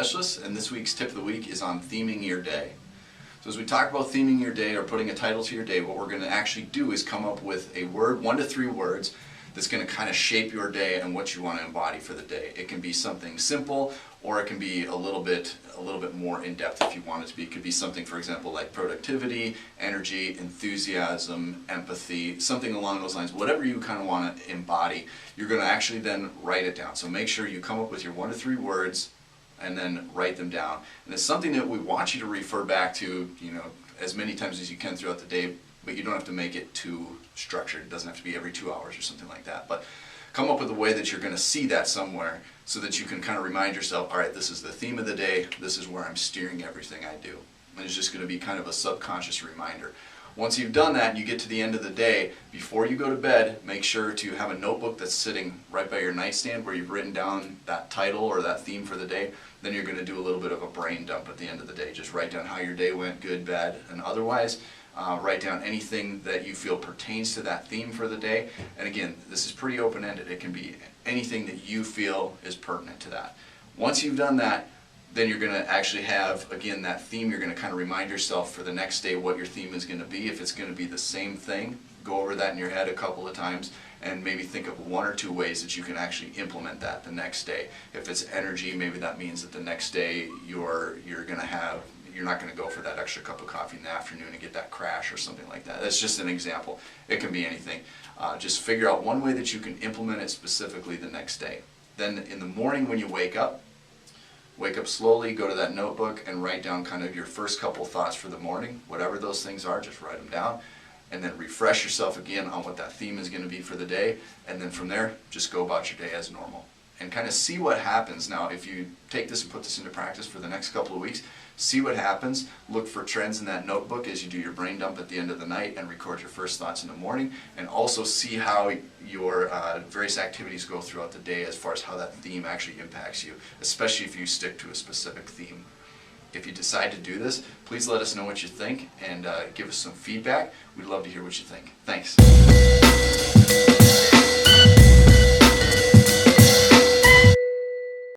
specialist, and this week's tip of the week is on theming your day. So as we talk about theming your day or putting a title to your day, what we're going to actually do is come up with a word, 1 to 3 words, that's going to kind of shape your day and what you want to embody for the day. It can be something simple, or it can be a little bit more in depth if you want it to be. It could be something, for example, like productivity, energy, enthusiasm, empathy, something along those lines. Whatever you kind of want to embody, you're going to actually then write it down. So make sure you come up with your 1 to 3 words and then write them down. And it's something that we want you to refer back to, as many times as you can throughout the day, but you don't have to make it too structured. It doesn't have to be every 2 hours or something like that. But come up with a way that you're going to see that somewhere so that you can kind of remind yourself, all right, this is the theme of the day, this is where I'm steering everything I do. And it's just going to be kind of a subconscious reminder. Once you've done that and you get to the end of the day, before you go to bed, make sure to have a notebook that's sitting right by your nightstand where you've written down that title or that theme for the day. Then you're going to do a little bit of a brain dump at the end of the day. Just write down how your day went, good, bad, and otherwise. Write down anything that you feel pertains to that theme for the day. And again, this is pretty open-ended. It can be anything that you feel is pertinent to that. Once you've done that, then you're going to actually have, again, that theme. You're going to kind of remind yourself for the next day what your theme is going to be. If it's going to be the same thing, go over that in your head a couple of times and maybe think of 1 or 2 ways that you can actually implement that the next day. If it's energy, maybe that means that the next day you're not going to go for that extra cup of coffee in the afternoon and get that crash or something like that. That's just an example. It can be anything. Just figure out one way that you can implement it specifically the next day. Then in the morning when you wake up slowly, go to that notebook and write down kind of your first couple thoughts for the morning. Whatever those things are, just write them down. And then refresh yourself again on what that theme is going to be for the day. And then from there, just go about your day as normal. And kind of see what happens. Now, if you take this and put this into practice for the next couple of weeks, see what happens. Look for trends in that notebook as you do your brain dump at the end of the night and record your first thoughts in the morning. And also see how your various activities go throughout the day as far as how that theme actually impacts you, especially if you stick to a specific theme. If you decide to do this, please let us know what you think and give us some feedback. We'd love to hear what you think. Thanks.